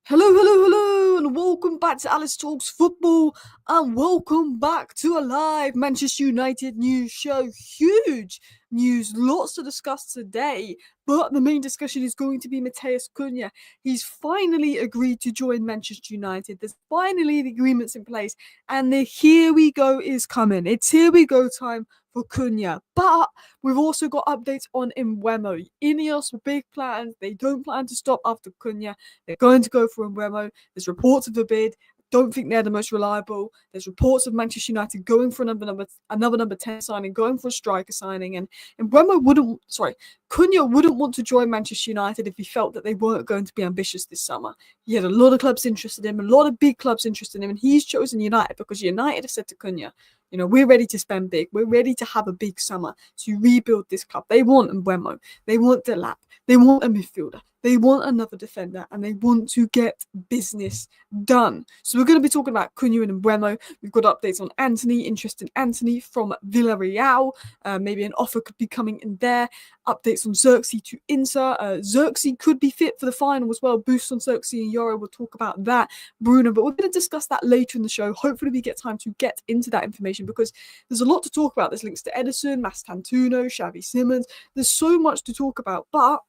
Hello, and welcome back to Alice Talks Football, and welcome back to a live Manchester United news show. Huge news, lots to discuss today, but the main discussion is going to be Matheus Cunha. He's finally agreed to join Manchester United. There's finally the agreements in place, and the here we go is coming. It's here we go time for Cunha, but we've also got updates on Mbeumo. INEOS with big plans. They don't plan to stop after Cunha. They're going to go for Mbeumo. There's reports of the bid. Don't think they're the most reliable. There's reports of Manchester United going for another number 10 signing, going for a striker signing, and Cunha wouldn't want to join Manchester United if he felt that they weren't going to be ambitious this summer. He had a lot of clubs interested in him, a lot of big clubs interested in him, and he's chosen United because United have said to Cunha, we're ready to spend big. We're ready to have a big summer to rebuild this club. They want Mbeumo. They want Delap. They want a midfielder. They want another defender, and they want to get business done. So we're going to be talking about Cunha and Mbeumo. We've got updates on Antony, interest in Antony from Villarreal. Maybe an offer could be coming in there. Updates on Zirkzee to Inter. Zirkzee could be fit for the final as well. Boost on Zirkzee and Yoro. We'll talk about that, Bruno. But we're going to discuss that later in the show. Hopefully we get time to get into that information because there's a lot to talk about. There's links to Ederson, Mastantuono, Xavi Simons. There's so much to talk about, but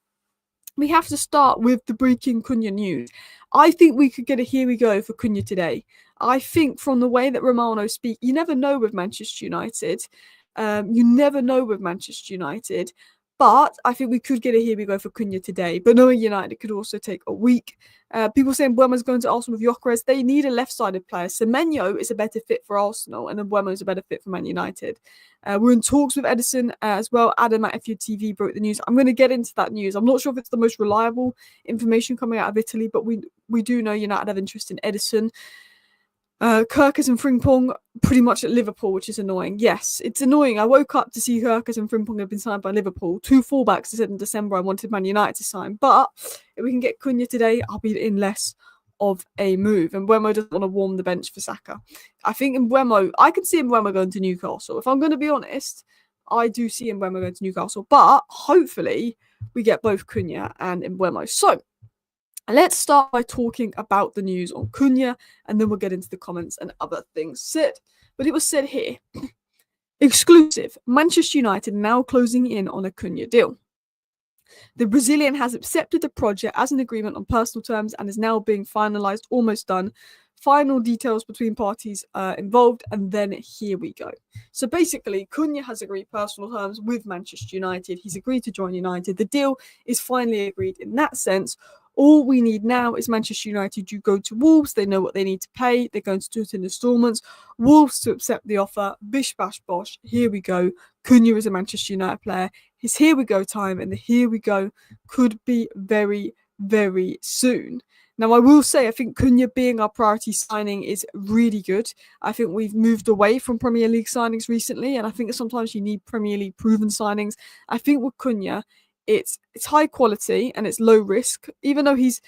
we have to start with the breaking Cunha news. I think we could get a here we go for Cunha today. I think from the way that Romano speak, you never know with Manchester United. But I think we could get a here we go for Cunha today. But knowing United, it could also take a week. People saying Mbeumo's going to Arsenal with Gyökeres. They need a left-sided player. Semenyo is a better fit for Arsenal, and then Mbeumo is a better fit for Man United. We're in talks with Ederson as well. Adam at Midfield TV broke the news. I'm going to get into that news. I'm not sure if it's the most reliable information coming out of Italy, but we do know United have interest in Ederson. Kirkus and Frimpong pretty much at Liverpool, which is annoying. Yes, it's annoying. I woke up to see Kirkus and Frimpong have been signed by Liverpool. 2 fullbacks I said in December I wanted Man United to sign. But if we can get Cunha today, I'll be in less of a move. And Mbeumo doesn't want to warm the bench for Saka. I think I can see Mbeumo going to Newcastle. If I'm going to be honest, I do see Mbeumo going to Newcastle. But hopefully we get both Cunha and Mbeumo. So let's start by talking about the news on Cunha, and then we'll get into the comments and other things said. But it was said here, exclusive, Manchester United now closing in on a Cunha deal. The Brazilian has accepted the project as an agreement on personal terms and is now being finalised, almost done. Final details between parties involved, and then here we go. So basically, Cunha has agreed personal terms with Manchester United. He's agreed to join United. The deal is finally agreed in that sense. All we need now is Manchester United to go to Wolves. They know what they need to pay. They're going to do it in installments. Wolves to accept the offer. Bish, bash, bosh. Here we go. Cunha is a Manchester United player. His here we go time, and the here we go could be very, very soon. Now, I will say, I think Cunha being our priority signing is really good. I think we've moved away from Premier League signings recently, and I think sometimes you need Premier League proven signings. I think with Cunha, it's high quality and it's low risk. Even though he's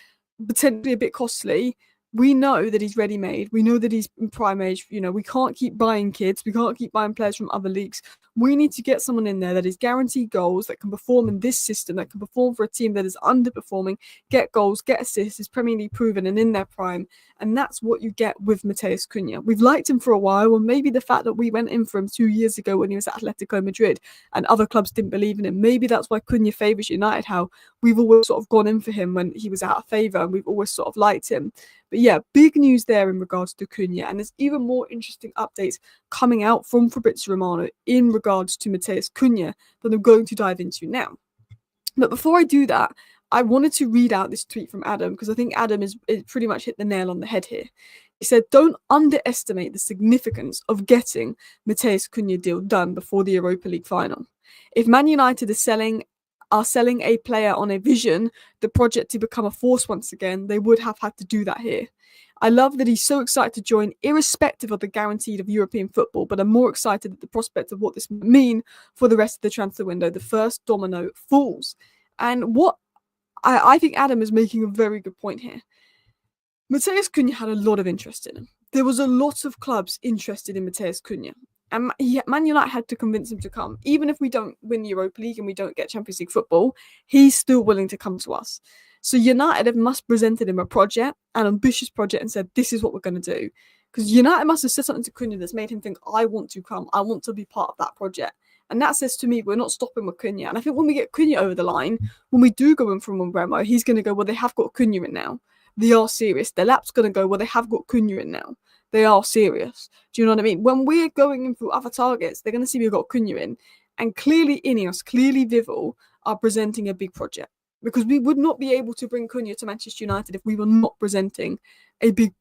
potentially a bit costly, we know that he's ready-made. We know that he's in prime age. We can't keep buying kids. We can't keep buying players from other leagues. We need to get someone in there that is guaranteed goals, that can perform in this system, that can perform for a team that is underperforming, get goals, get assists, is Premier League proven and in their prime. And that's what you get with Matheus Cunha. We've liked him for a while, and maybe the fact that we went in for him 2 years ago when he was at Atletico Madrid and other clubs didn't believe in him, maybe that's why Cunha favours United, how we've always sort of gone in for him when he was out of favour and we've always sort of liked him. But yeah, big news there in regards to Cunha, and there's even more interesting updates coming out from Fabrizio Romano in regards to Matheus Cunha that I'm going to dive into now. But before I do that, I wanted to read out this tweet from Adam because I think Adam is pretty much hit the nail on the head here. He said, "Don't underestimate the significance of getting Matheus Cunha deal done before the Europa League final. If Man United are selling a player on a vision, the project to become a force once again, they would have had to do that here. I love that he's so excited to join, irrespective of the guaranteed of European football, but I'm more excited at the prospect of what this might mean for the rest of the transfer window. The first domino falls." And what I think Adam is making a very good point here. Matheus Cunha had a lot of interest in him. There was a lot of clubs interested in Matheus Cunha. And Man United had to convince him to come. Even if we don't win the Europa League and we don't get Champions League football, he's still willing to come to us. So United have must presented him a project, an ambitious project, and said, this is what we're going to do. Because United must have said something to Cunha that's made him think, I want to come. I want to be part of that project. And that says to me, we're not stopping with Cunha. And I think when we get Cunha over the line, when we do go in from Mbeumo, he's going to go, well, they have got Cunha in now. They are serious. The lap's going to go, well, they have got Cunha in now. They are serious. Do you know what I mean? When we're going in through other targets, they're going to see we've got Cunha in. And clearly INEOS, clearly Vival are presenting a big project. Because we would not be able to bring Cunha to Manchester United if we were not presenting a big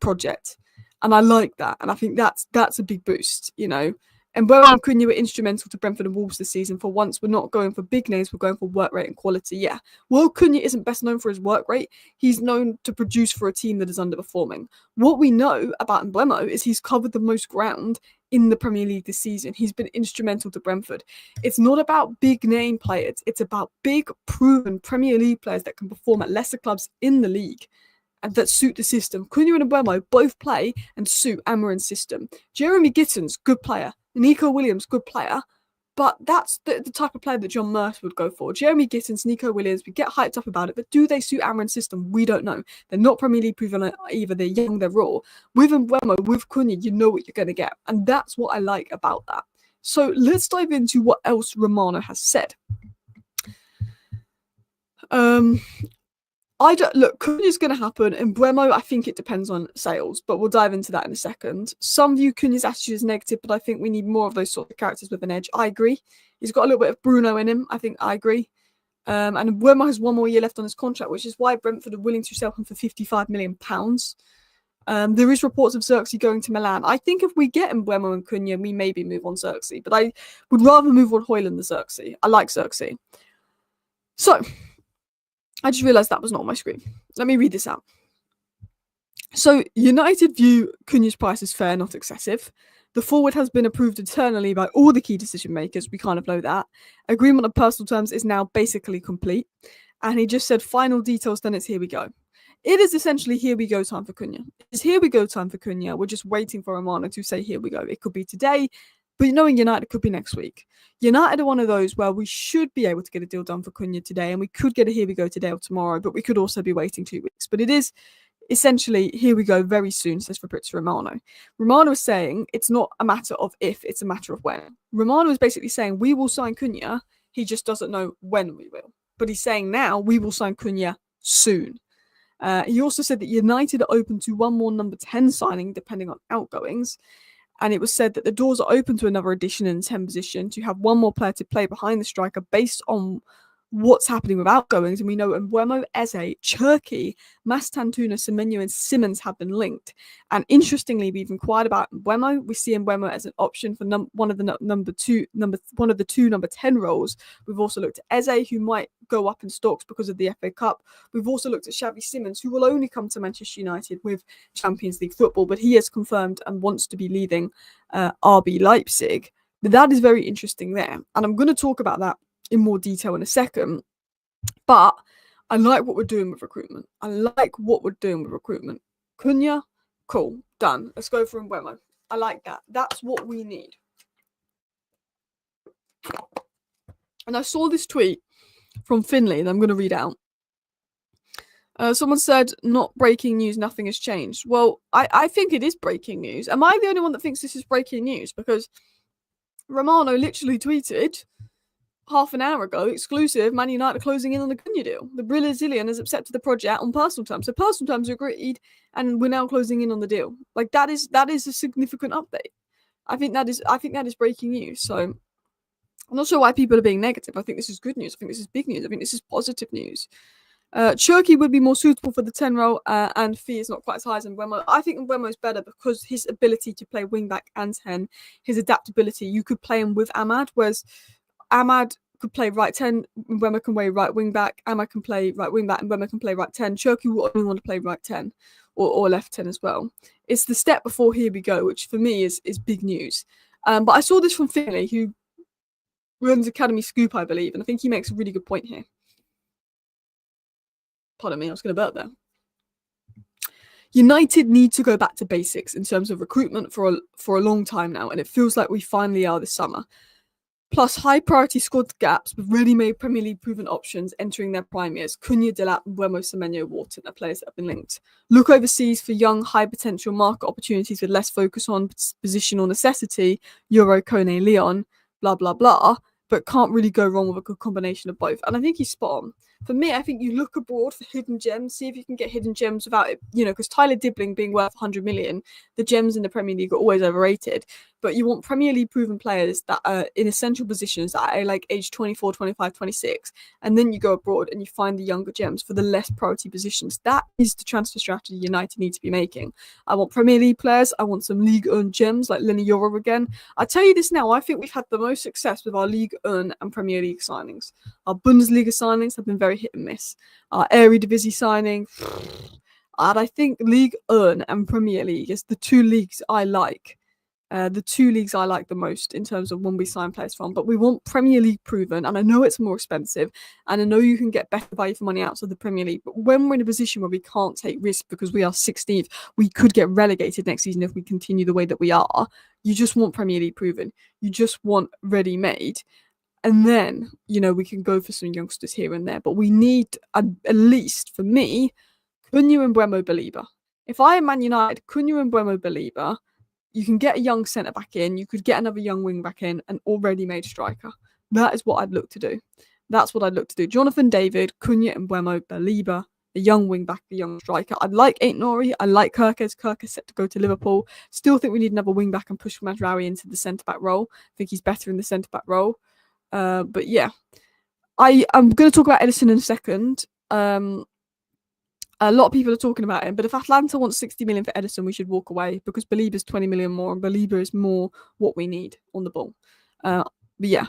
project. And I like that. And I think that's a big boost, you know. And Mbeumo and Cunha were instrumental to Brentford and Wolves this season. For once, we're not going for big names, we're going for work rate and quality. Yeah. Well, Cunha isn't best known for his work rate. He's known to produce for a team that is underperforming. What we know about Mbeumo is he's covered the most ground in the Premier League this season. He's been instrumental to Brentford. It's not about big name players. It's about big, proven Premier League players that can perform at lesser clubs in the league and that suit the system. Cunha and Mbeumo both play and suit Amorim's system. Jeremy Gittins, good player. Nico Williams, good player. But that's the type of player that John Mercer would go for. Jeremy Gittins, Nico Williams, we get hyped up about it, but do they suit Amorim's system? We don't know. They're not Premier League proven either. They're young, they're raw. With Mbeumo, with Cunha, you know what you're going to get. And that's what I like about that. So let's dive into what else Romano has said. Look, Cunha's going to happen, and Mbeumo, I think it depends on sales, but we'll dive into that in a second. Some view Cunha's attitude as negative, but I think we need more of those sort of characters with an edge. I agree. He's got a little bit of Bruno in him. I agree. And Mbeumo has 1 more year left on his contract, which is why Brentford are willing to sell him for £55 million. There is reports of Zirkzee going to Milan. I think if we get Mbeumo and Cunha, we maybe move on Zirkzee, but I would rather move on Højlund than Zirkzee. I like Zirkzee. So, I just realised that was not on my screen. Let me read this out. So, United view Cunha's price as fair, not excessive. The forward has been approved internally by all the key decision makers. We kind of know that. Agreement on personal terms is now basically complete. And he just said final details, then it's here we go. It is essentially here we go time for Cunha. It's here we go time for Cunha. We're just waiting for Romano to say here we go. It could be today, but knowing United, it could be next week. United are one of those where we should be able to get a deal done for Cunha today, and we could get a here we go today or tomorrow, but we could also be waiting 2 weeks. But it is essentially here we go very soon, says Fabrizio Romano. Romano is saying it's not a matter of if, it's a matter of when. Romano is basically saying we will sign Cunha, he just doesn't know when we will. But he's saying now we will sign Cunha soon. He also said that United are open to one more number 10 signing depending on outgoings. And it was said that the doors are open to another addition in the 10 position to have one more player to play behind the striker based on what's happening with outgoings. And we know Mbeumo, Eze, Zirkzee, Tuna, Semenyo, and Simmons have been linked. And interestingly, we've inquired about Mbeumo. We see Mbeumo as an option for one of the number 10 roles. We've also looked at Eze, who might go up in stocks because of the FA Cup. We've also looked at Xavi Simons, who will only come to Manchester United with Champions League football, but he has confirmed and wants to be leaving RB Leipzig. But that is very interesting there. And I'm going to talk about that in more detail in a second. But I like what we're doing with recruitment. Cunha, cool, done. Let's go for Mbeumo. I like that. That's what we need. And I saw this tweet from Finley that I'm going to read out. Someone said, not breaking news, nothing has changed. Well, I think it is breaking news. Am I the only one that thinks this is breaking news? Because Romano literally tweeted half an hour ago, exclusive, Man United closing in on the Cunha deal. The Brazilian has accepted the project on personal terms. So personal terms are agreed, and we're now closing in on the deal. Like that is a significant update. I think that is breaking news. So I'm not sure why people are being negative. I think this is good news. I think this is big news. I think this is positive news. Zirkzee would be more suitable for the 10 role, and fee is not quite as high as Mbeumo. I think Mbeumo is better because his ability to play wing back and 10, his adaptability. You could play him with Amad, whereas Amad could play right 10, Mbeumo can play right wing back, Amad can play right wing back, and Mbeumo can play right 10. Zirkzee will only want to play right 10 or left 10 as well. It's the step before here we go, which for me is big news. But I saw this from Finley, who runs Academy Scoop, I believe, and I think he makes a really good point here. Pardon me, I was going to burp there. United need to go back to basics in terms of recruitment for a long time now, and it feels like we finally are this summer. Plus high priority squad gaps with ready-made Premier League proven options entering their prime years. Cunha, Delap, Mbeumo, Semenyo, Wharton are players that have been linked. Look overseas for young, high potential market opportunities with less focus on positional necessity. Yoro, Kone, Leon, blah blah blah. But can't really go wrong with a good combination of both. And I think he's spot on. For me, I think you look abroad for hidden gems, see if you can get hidden gems without it, because Tyler Dibbling being worth 100 million, the gems in the Premier League are always overrated. But you want Premier League proven players that are in essential positions that are like age 24, 25, 26. And then you go abroad and you find the younger gems for the less priority positions. That is the transfer strategy United need to be making. I want Premier League players. I want some League 1 gems like Lenny Yoro again. I tell you this now, I think we've had the most success with our League 1 and Premier League signings. Our Bundesliga signings have been very hit and miss. Our Eredivisie signing, and I think League 1 and Premier League is the two leagues I like. The two leagues I like the most in terms of when we sign players from. But we want Premier League proven, and I know it's more expensive, and I know you can get better value for money outside the Premier League. But when we're in a position where we can't take risks because we are 16th, we could get relegated next season if we continue the way that we are. You just want Premier League proven. You just want ready-made. And then, we can go for some youngsters here and there. But we need, at least, for me, Cunha and Mbeumo Belieber. If I am Man United, Cunha and Mbeumo Belieber, you can get a young centre-back in, you could get another young wing-back in, an already made striker. That is what I'd look to do. That's what I'd look to do. Jonathan David, Cunha and Mbeumo Belieber, a young wing-back, a young striker. I'd like Antony, I like Zirkzee. Zirkzee set to go to Liverpool. Still think we need another wing-back and push Mazraoui into the centre-back role. I think he's better in the centre-back role. But yeah, I'm going to talk about Edison in a second. A lot of people are talking about him, but if Atlanta wants 60 million for Edison, we should walk away because Belieber's 20 million more, and Belieber is more what we need on the ball. But yeah.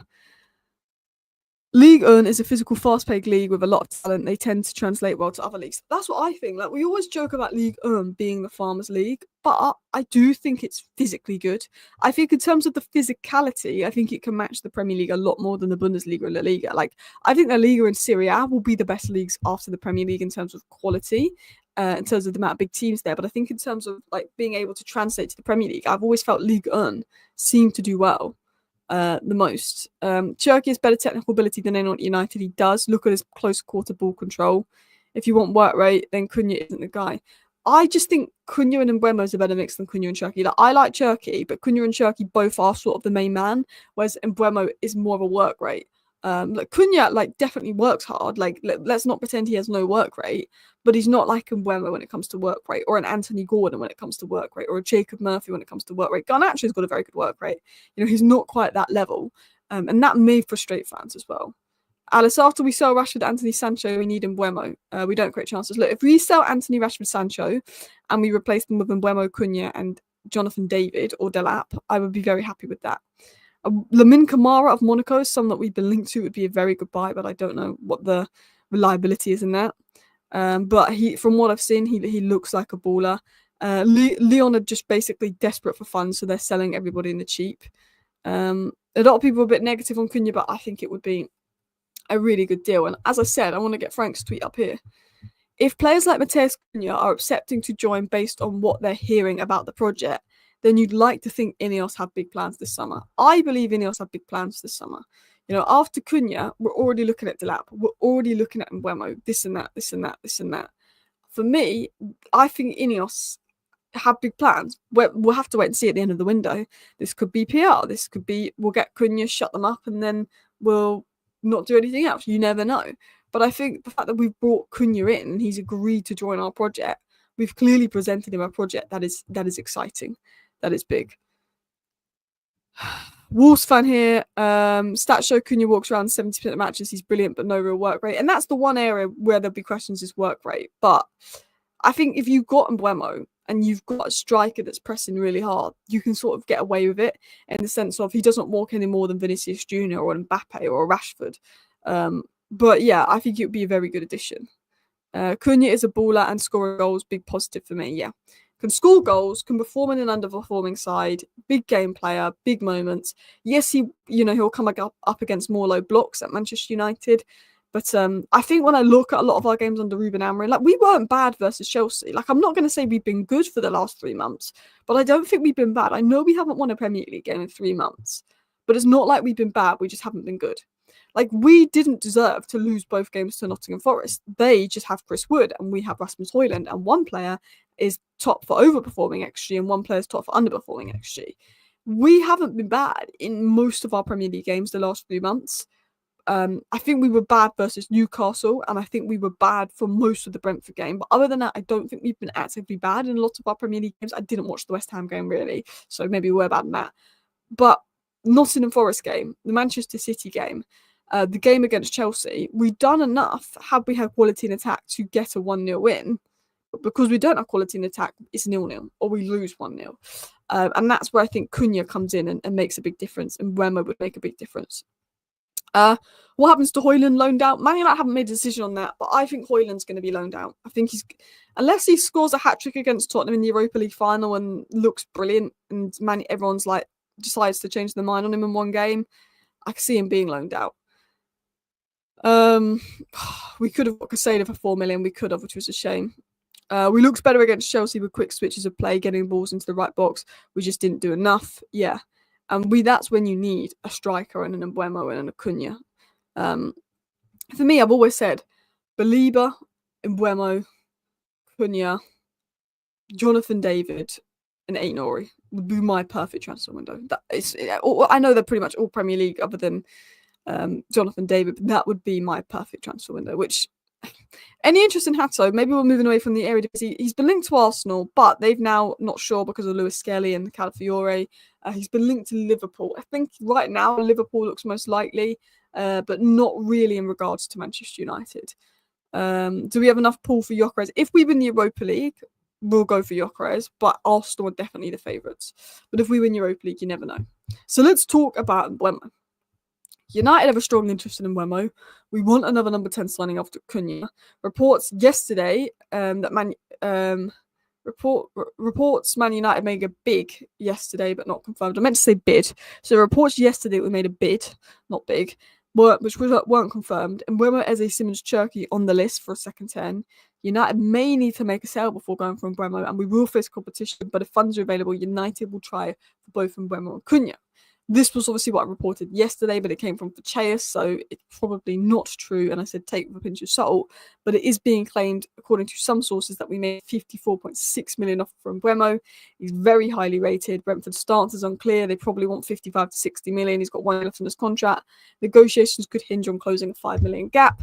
League 1 is a physical, fast-paced league with a lot of talent. They tend to translate well to other leagues. That's what I think. Like, we always joke about League 1 being the Farmers' League, but I do think it's physically good. I think in terms of the physicality, I think it can match the Premier League a lot more than the Bundesliga or La Liga. Like, I think La Liga and Serie A will be the best leagues after the Premier League in terms of quality, in terms of the amount of big teams there. But I think in terms of like being able to translate to the Premier League, I've always felt League 1 seemed to do well. The most. Turkey has better technical ability than anyone at United. He does. Look at his close quarter ball control. If you want work rate, then Cunha isn't the guy. I just think Cunha and Mbeumo is a better mix than Cunha and Turkey. Like, I like Turkey, but Cunha and Turkey both are sort of the main man, whereas Mbeumo is more of a work rate. Like Cunha, definitely works hard. Like, let's not pretend he has no work rate, but he's not like Mbeumo when it comes to work rate, or an Antony Gordon when it comes to work rate, or a Jacob Murphy when it comes to work rate. Garnacho's got a very good work rate. He's not quite that level, and that may frustrate fans as well. Alice, after we sell Rashford, Anthony, Sancho, we need Mbeumo. We don't create chances. Look, if we sell Anthony, Rashford, Sancho, and we replace them with Mbeumo, Cunha, and Jonathan David or Delap, I would be very happy with that. Lamine Camara of Monaco is someone that we've been linked to. Would be a very good buy, but I don't know what the reliability is in that. But from what I've seen, he looks like a baller. Leon are just basically desperate for funds, so they're selling everybody in the cheap. A lot of people are a bit negative on Cunha, but I think it would be a really good deal. And as I said, I want to get Frank's tweet up here. If players like Matheus Cunha are accepting to join based on what they're hearing about the project, then you'd like to think INEOS have big plans this summer. I believe INEOS have big plans this summer. After Cunha, we're already looking at Delap. We're already looking at Mbeumo, this and that, this and that, this and that. For me, I think INEOS have big plans. We'll have to wait and see at the end of the window. This could be PR. This could be we'll get Cunha, shut them up, and then we'll not do anything else. You never know. But I think the fact that we've brought Cunha in and he's agreed to join our project, we've clearly presented him a project that is exciting. That is big. Wolves fan here. Stats show Cunha walks around 70% of matches. He's brilliant, but no real work rate. And that's the one area where there'll be questions is work rate. But I think if you've got Mbeumo and you've got a striker that's pressing really hard, you can sort of get away with it in the sense of he doesn't walk any more than Vinicius Jr. or Mbappe or Rashford. But yeah, I think it would be a very good addition. Cunha is a baller and scoring goals, big positive for me. Yeah. Can score goals, can perform in an underperforming side, big game player, big moments. Yes, he'll come up against more low blocks at Manchester United. But I think when I look at a lot of our games under Ruben Amorim, we weren't bad versus Chelsea. I'm not going to say we've been good for the last 3 months, but I don't think we've been bad. I know we haven't won a Premier League game in 3 months, But it's not like we've been bad, we just haven't been good. Like, we didn't deserve to lose both games to Nottingham Forest. They just have Chris Wood and we have Rasmus Højlund, and one player is top for overperforming XG and one player is top for underperforming XG. We haven't been bad in most of our Premier League games the last few months. I think we were bad versus Newcastle, and I think we were bad for most of the Brentford game. But other than that, I don't think we've been actively bad in a lot of our Premier League games. I didn't watch the West Ham game, really, so maybe we were bad in that. But Nottingham Forest game, the Manchester City game, the game against Chelsea, we've done enough, had we had quality in attack, to get a 1-0 win. But because we don't have quality in attack, it's 0-0, or we lose 1-0. And that's where I think Cunha comes in and makes a big difference, and Mbeumo would make a big difference. What happens to Højlund loaned out? Man United haven't made a decision on that, but I think Højlund's going to be loaned out. I think unless he scores a hat-trick against Tottenham in the Europa League final and looks brilliant, and everyone's like decides to change their mind on him in one game, I can see him being loaned out. We could have got Casado for 4 million. We could have, which was a shame. We looked better against Chelsea with quick switches of play, getting balls into the right box. We just didn't do enough. Yeah. And that's when you need a striker and an Mbeumo and a Cunha. For me, I've always said Belieber, Mbeumo, Cunha, Jonathan David, and Antony would be my perfect transfer window. I know they're pretty much all Premier League other than Jonathan David, but that would be my perfect transfer window. Which, any interest in Hato? Maybe we're moving away from the Eredivisie. He's been linked to Arsenal, but they've now not sure because of Lewis Skelly and Calafiore. He's been linked to Liverpool. I think right now Liverpool looks most likely, but not really in regards to Manchester United. Do we have enough pull for Gyökeres? If we win the Europa League, we'll go for Gyökeres, but Arsenal are definitely the favourites. But if we win Europa League, you never know. So let's talk about Mbeumo. United have a strong interest in Mbeumo. We want another number 10 signing after Cunha. Reports yesterday reports Man United made a bid yesterday, but not confirmed. I meant to say bid. So reports yesterday we made a bid, not big, which weren't confirmed. And Mbeumo as a Simmons Cherky on the list for a second 10. United may need to make a sale before going for Mbeumo, and we will face competition. But if funds are available, United will try for both Mbeumo and Cunha. This was obviously what I reported yesterday, but it came from Facheus, so it's probably not true. And I said take it with a pinch of salt, but it is being claimed, according to some sources, that we made 54.6 million off from Mbeumo. He's very highly rated. Brentford's stance is unclear. They probably want 55 to 60 million. He's got 1 year left on his contract. Negotiations could hinge on closing a 5 million gap.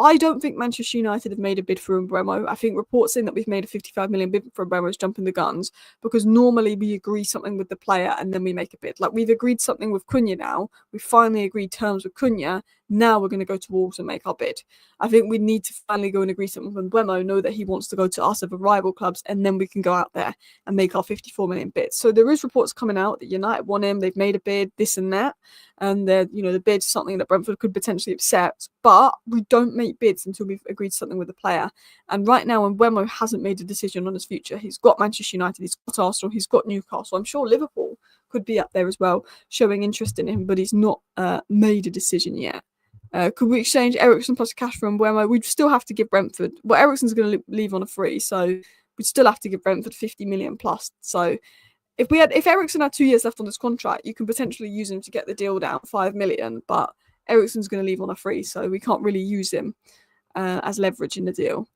I don't think Manchester United have made a bid for Mbeumo. I think reports saying that we've made a 55 million bid for Mbeumo is jumping the guns, because normally we agree something with the player and then we make a bid. Like, we've agreed something with Cunha now. We finally agreed terms with Cunha. Now we're going to go to Wolves and make our bid. I think we need to finally go and agree something with Mbeumo, know that he wants to go to us over rival clubs, and then we can go out there and make our 54 million bid. So there is reports coming out that United want him. They've made a bid, this and that. And the bid's something that Brentford could potentially accept, but we don't make bids until we've agreed something with the player. And right now, Mbeumo hasn't made a decision on his future. He's got Manchester United, he's got Arsenal, he's got Newcastle. I'm sure Liverpool could be up there as well, showing interest in him, but he's not made a decision yet. Could we exchange Eriksen plus cash for Mbeumo? We'd still have to give Brentford. Well, Eriksen's going to leave on a free, so we'd still have to give Brentford 50 million plus. So if Eriksen had 2 years left on his contract, you can potentially use him to get the deal down 5 million. But Eriksen's going to leave on a free, so we can't really use him as leverage in the deal.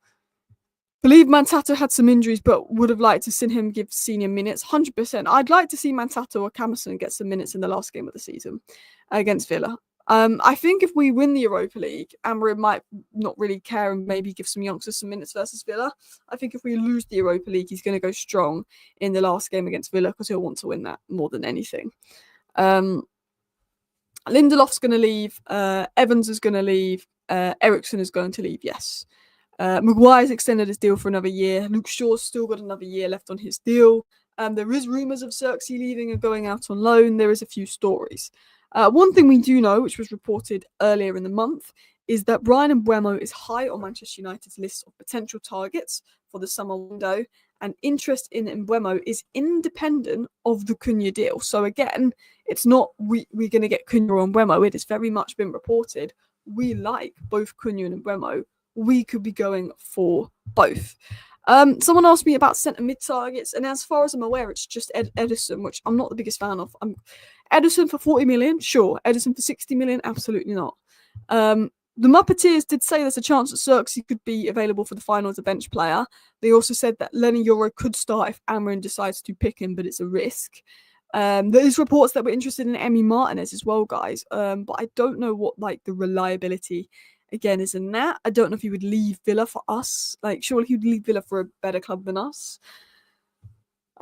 Believe Mantato had some injuries, but would have liked to see him give senior minutes. 100%. I'd like to see Mantato or Camerson get some minutes in the last game of the season against Villa. I think if we win the Europa League, Amorim might not really care and maybe give some youngsters some minutes versus Villa. I think if we lose the Europa League, he's going to go strong in the last game against Villa because he'll want to win that more than anything. Lindelof's going to leave. Evans is going to leave. Eriksen is going to leave, yes. Maguire's extended his deal for another year. Luke Shaw's still got another year left on his deal. There is rumours of Zirkzee leaving and going out on loan. There is a few stories. One thing we do know, which was reported earlier in the month, is that Bryan Mbeumo is high on Manchester United's list of potential targets for the summer window, and interest in Mbeumo is independent of the Cunha deal. So again, it's not we're going to get Cunha or Mbeumo. It has very much been reported we like both Cunha and Mbeumo. We could be going for both. Someone asked me about centre mid targets, and as far as I'm aware, it's just Edison, which I'm not the biggest fan of. Edison for 40 million, sure. Edison for 60 million, absolutely not. The Muppeteers did say there's a chance that Zirkzee could be available for the final as a bench player. They also said that Yoro could start if Amarin decides to pick him, but it's a risk. There is reports that we're interested in Emi Martinez as well, guys. But I don't know what the reliability again is in that. I don't know if he would leave Villa for us. Surely he would leave Villa for a better club than us.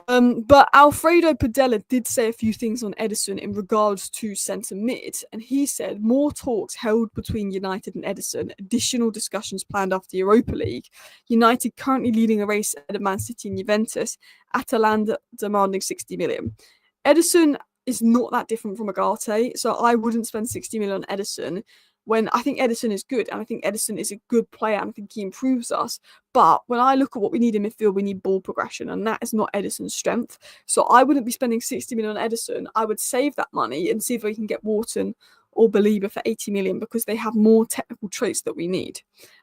But Alfredo Padella did say a few things on Edison in regards to centre mid, and he said more talks held between United and Edison, additional discussions planned after the Europa League, United currently leading a race ahead of Man City and Juventus, Atalanta demanding 60 million. Edison is not that different from Agate, so I wouldn't spend 60 million on Edison when I think Edison is good, and I think Edison is a good player, and I think he improves us. But when I look at what we need in midfield, we need ball progression, and that is not Edison's strength. So I wouldn't be spending 60 million on Edison. I would save that money and see if we can get Wharton or Belieber for 80 million because they have more technical traits that we need.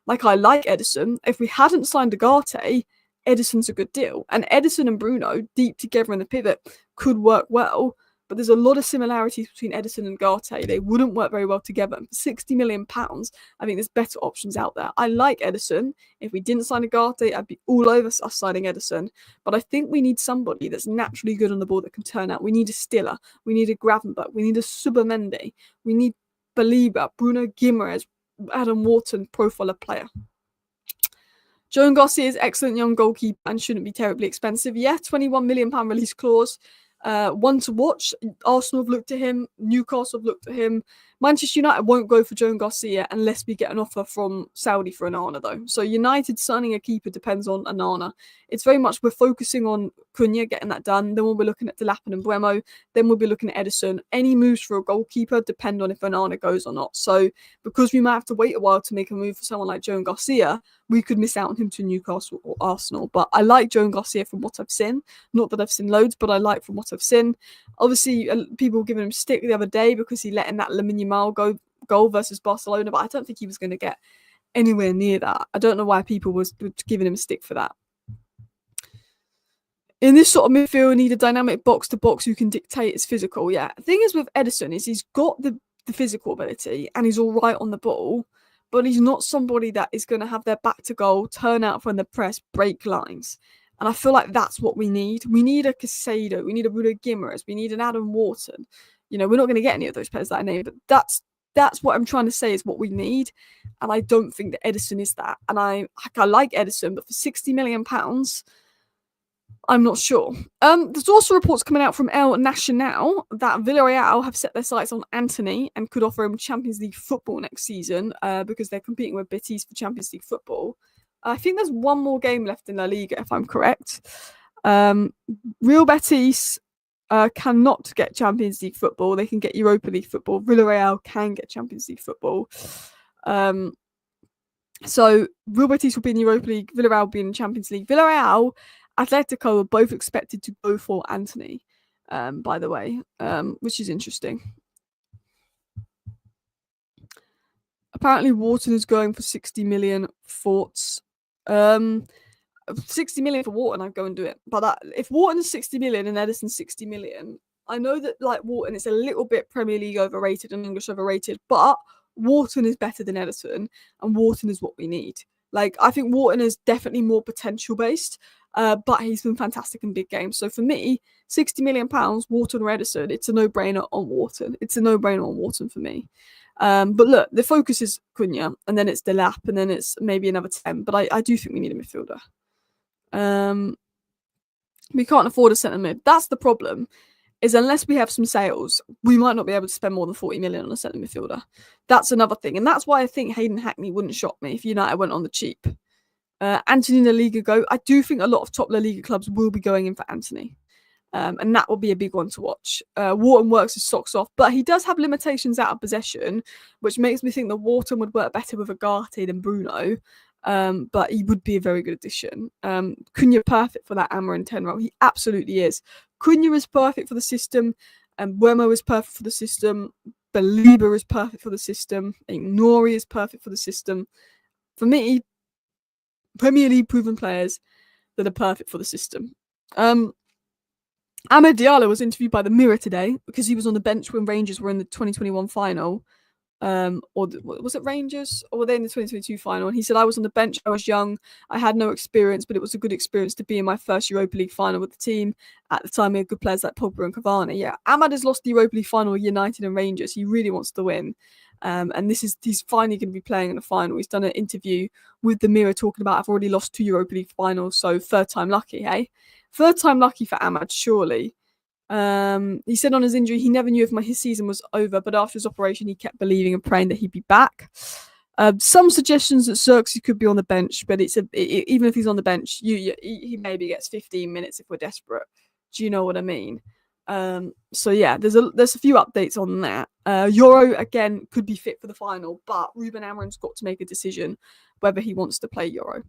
I like Edison. If we hadn't signed Agate, Edison's a good deal. And Edison and Bruno, deep together in the pivot, could work well. But there's a lot of similarities between Edison and Garte. They wouldn't work very well together. And for £60 million, I think there's better options out there. I like Edison. If we didn't sign Garte, I'd be all over us signing Edison. But I think we need somebody that's naturally good on the ball that can turn out. We need a Stiller. We need a Gravenberch. We need a Subamendi. We need Belieber, Bruno Guimaraes, Adam Wharton profile of player. Joan Garcia is excellent young goalkeeper and shouldn't be terribly expensive. Yeah, £21 million release clause. One to watch. Arsenal have looked at him. Newcastle have looked at him. Manchester United won't go for Joan Garcia unless we get an offer from Saudi for Onana, though. So United signing a keeper depends on Onana. It's very much we're focusing on Cunha, getting that done. Then we'll be looking at Delap and Mbeumo. Then we'll be looking at Edison. Any moves for a goalkeeper depend on if Onana goes or not. So because we might have to wait a while to make a move for someone like Joan Garcia, we could miss out on him to Newcastle or Arsenal. But I like Joan Garcia from what I've seen. Not that I've seen loads, but I like from what I've seen. Obviously, people were giving him stick the other day because he let in that Lamine Yamal goal versus Barcelona, but I don't think he was going to get anywhere near that. I don't know why people were giving him stick for that. In this sort of midfield, we need a dynamic box-to-box who can dictate his physical. Yeah, the thing is with Edison is he's got the physical ability and he's all right on the ball, but he's not somebody that is going to have their back to goal, turn out from the press, break lines. And I feel like that's what we need. We need a Casado. We need a Bruno Guimaraes. We need an Adam Wharton. We're not going to get any of those players that I named, but that's what I'm trying to say is what we need. And I don't think that Edison is that. And I like Edison, but for £60 million, I'm not sure. There's also reports coming out from El Nacional that Villarreal have set their sights on Antony and could offer him Champions League football next season because they're competing with Betis for Champions League football. I think there's one more game left in La Liga, if I'm correct. Real Betis cannot get Champions League football. They can get Europa League football. Villarreal can get Champions League football. So Real Betis will be in Europa League. Villarreal will be in Champions League. Villarreal, Atletico are both expected to go for Antony, by the way, which is interesting. Apparently, Wharton is going for 60 million. Thoughts? 60 million for Wharton, I'd go and do it. But if Wharton's 60 million and Edison's 60 million, I know that Wharton is a little bit Premier League overrated and English overrated, but Wharton is better than Edison, and Wharton is what we need. I think Wharton is definitely more potential based, but he's been fantastic in big games. So for me, £60 million, Wharton or Edison, it's a no-brainer on Wharton. It's a no-brainer on Wharton for me. But look, the focus is Cunha, and then it's Delap, and then it's maybe another 10. But I do think we need a midfielder. We can't afford a centre mid. That's the problem. Is unless we have some sales, we might not be able to spend more than 40 million on a centre midfielder. That's another thing, and that's why I think Hayden Hackney wouldn't shock me if United went on the cheap. Antony in La Liga go. I do think a lot of top La Liga clubs will be going in for Antony. And that will be a big one to watch. Wharton works his socks off, but he does have limitations out of possession, which makes me think that Wharton would work better with Agate than Bruno. But he would be a very good addition. Cunha perfect for that Amarin 10 role. He absolutely is. Cunha is perfect for the system, and Mbeumo is perfect for the system. Belieber is perfect for the system. Nori is perfect for the system. For me, Premier League proven players. that are perfect for the system. Amad Diallo was interviewed by the Mirror today because he was on the bench when Rangers were in the 2021 final. Was it Rangers, or were they in the 2022 final? And he said, I was on the bench, I was young, I had no experience, but it was a good experience to be in my first Europa League final with the team. At the time, we had good players like Pogba and Cavani. Yeah, Amad has lost the Europa League final with United and Rangers. He really wants to win. And he's finally going to be playing in the final. He's done an interview with the Mirror talking about, I've already lost 2 Europa League finals, so third time lucky, hey? Third time lucky for Amad, surely. He said on his injury he never knew if his season was over, but after his operation he kept believing and praying that he'd be back. Some suggestions that Zirkzee could be on the bench, but even if he's on the bench, he maybe gets 15 minutes if we're desperate. Do you know what I mean? So yeah, there's a few updates on that. Yoro again could be fit for the final, but Ruben Amorim's got to make a decision whether he wants to play Yoro.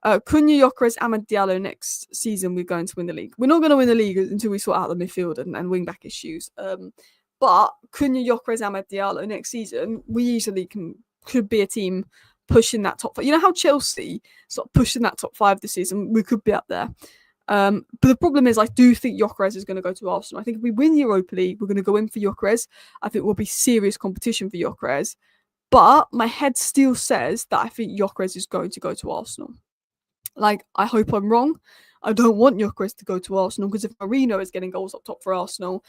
Cunha, Gyökeres, Amad Diallo next season, we're going to win the league. We're not going to win the league until we sort out the midfield and wing back issues. But Cunha, Gyökeres, Amad Diallo next season, we easily could be a team pushing that top 5. You know how Chelsea sort of pushing that top 5 this season? We could be up there. But the problem is, I do think Gyökeres is going to go to Arsenal. I think if we win the Europa League, we're going to go in for Gyökeres. I think it will be serious competition for Gyökeres. But my head still says that I think Gyökeres is going to go to Arsenal. Like, I hope I'm wrong. I don't want Gyökeres to go to Arsenal, because if Marino is getting goals up top for Arsenal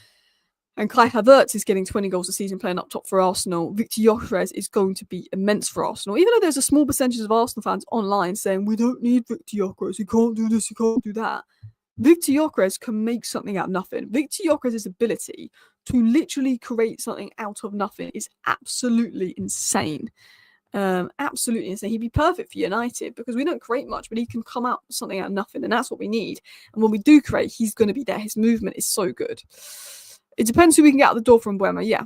and Kai Havertz is getting 20 goals a season playing up top for Arsenal, Victor Gyökeres is going to be immense for Arsenal. Even though there's a small percentage of Arsenal fans online saying, we don't need Victor Gyökeres, he can't do this, he can't do that. Victor Gyökeres can make something out of nothing. Victor Gyökeres' ability to literally create something out of nothing is absolutely insane. Absolutely insane. He'd be perfect for United because we don't create much, but he can come out with something out of nothing, and that's what we need. And when we do create, he's going to be there. His movement is so good. It depends who we can get out the door from Mbeumo. Yeah.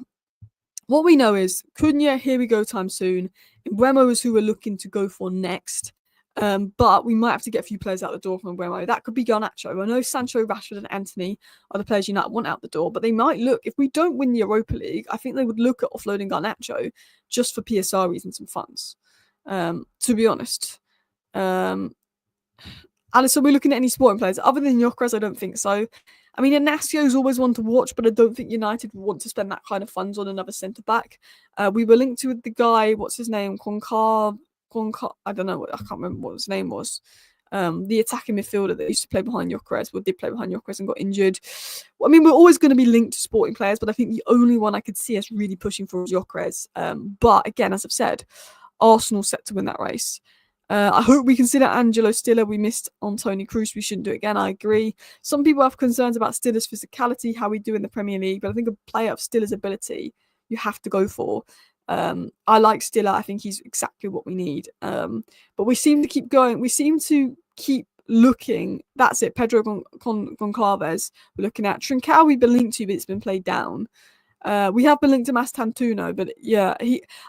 What we know is Cunha, here we go time soon. Mbeumo is who we're looking to go for next. But we might have to get a few players out the door from Mbeumo. That could be Garnacho. I know Sancho, Rashford and Antony are the players United want out the door, but they might look, if we don't win the Europa League, I think they would look at offloading Garnacho just for PSR reasons and funds, to be honest. Alice, are we looking at any sporting players? Other than Gyökeres, I don't think so. I mean, Inaccio's always one to watch, but I don't think United would want to spend that kind of funds on another centre-back. We were linked to the guy, what's his name? I don't know, I can't remember what his name was. The attacking midfielder that used to play behind Gyökeres, or did play behind Gyökeres and got injured. I mean, we're always going to be linked to sporting players, but I think the only one I could see us really pushing for is Gyökeres. But again, as I've said, Arsenal set to win that race. I hope we consider Angelo Stiller. We missed Antony Cruz. We shouldn't do it again. I agree. Some people have concerns about Stiller's physicality, how we do in the Premier League, but I think a player of Stiller's ability, you have to go for. I like Stiller. I think he's exactly what we need. But we seem to keep going. We seem to keep looking. That's it. Pedro Goncalves. We're looking at Trincao. We've been linked to, but it's been played down. We have been linked to Mastantuono, but yeah,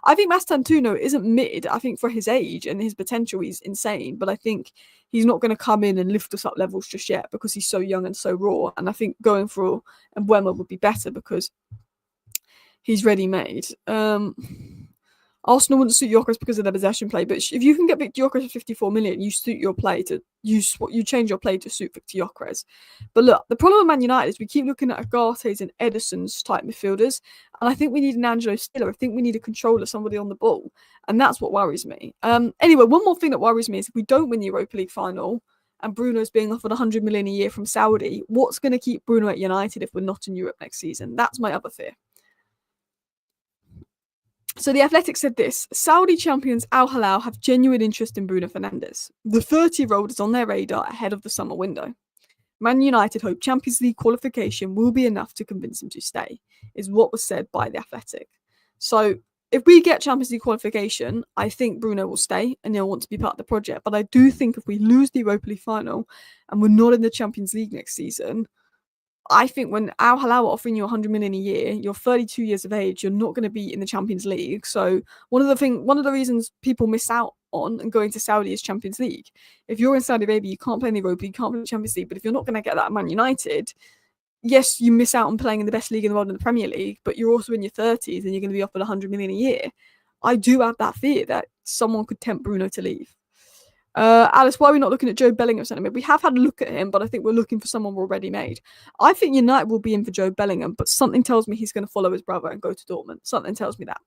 I think Mastantuono isn't mid. I think for his age and his potential, he's insane. But I think he's not going to come in and lift us up levels just yet because he's so young and so raw. And I think going for Mbeumo would be better because he's ready-made. Arsenal wouldn't suit Gyökeres because of their possession play, but if you can get Victor Gyökeres for 54 million, you suit your play to you change your play to suit Victor Gyökeres. But look, the problem with Man United is we keep looking at Agate's and Ederson's type midfielders, and I think we need an Angelo Stiller. I think we need a controller, somebody on the ball, and that's what worries me. Anyway, one more thing that worries me is if we don't win the Europa League final and Bruno's being offered 100 million a year from Saudi, what's going to keep Bruno at United if we're not in Europe next season? That's my other fear. So the Athletic said this: Saudi champions Al Hilal have genuine interest in Bruno Fernandes. The 30-year-old is on their radar ahead of the summer window. Man United hope Champions League qualification will be enough to convince him to stay, is what was said by the Athletic. So if we get Champions League qualification, I think Bruno will stay and he'll want to be part of the project. But I do think if we lose the Europa League final and we're not in the Champions League next season, I think when Al Hilal are offering you 100 million a year, you're 32 years of age, you're not going to be in the Champions League. So one of the reasons people miss out on and going to Saudi is Champions League. If you're in Saudi Arabia, you can't play in the Europa League, you can't play in the Champions League. But if you're not going to get that at Man United, yes, you miss out on playing in the best league in the world in the Premier League, but you're also in your 30s and you're going to be offered 100 million a year. I do have that fear that someone could tempt Bruno to leave. Alice, why are we not looking at Joe Bellingham centre mid? We have had a look at him, but I think we're looking for someone already made. I think United will be in for Joe Bellingham, but something tells me he's going to follow his brother and go to Dortmund. Something tells me that.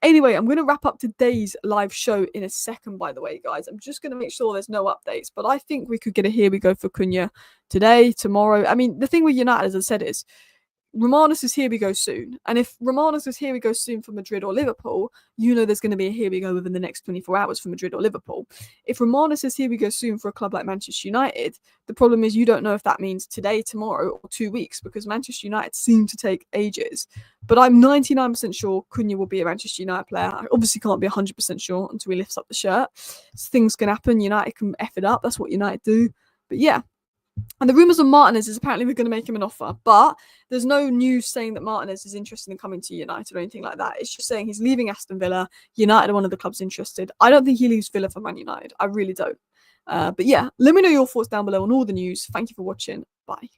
Anyway, I'm going to wrap up today's live show in a second, by the way, guys. I'm just going to make sure there's no updates, but I think we could get a here we go for Cunha today, tomorrow. I mean, the thing with United, as I said, is Romanos is here we go soon. And if Romanos is here we go soon for Madrid or Liverpool, you know there's going to be a here we go within the next 24 hours for Madrid or Liverpool. If Romanos is here we go soon for a club like Manchester United, the problem is you don't know if that means today, tomorrow, or 2 weeks, because Manchester United seem to take ages. But I'm 99% sure Cunha will be a Manchester United player. I obviously can't be 100% sure until he lifts up the shirt. Things can happen. United can F it up. That's what United do. But yeah. And the rumours of Martinez is apparently we're going to make him an offer, but there's no news saying that Martinez is interested in coming to United or anything like that. It's just saying he's leaving Aston Villa. United are one of the clubs interested. I don't think he leaves Villa for Man United. I really don't. But yeah, let me know your thoughts down below on all the news. Thank you for watching. Bye.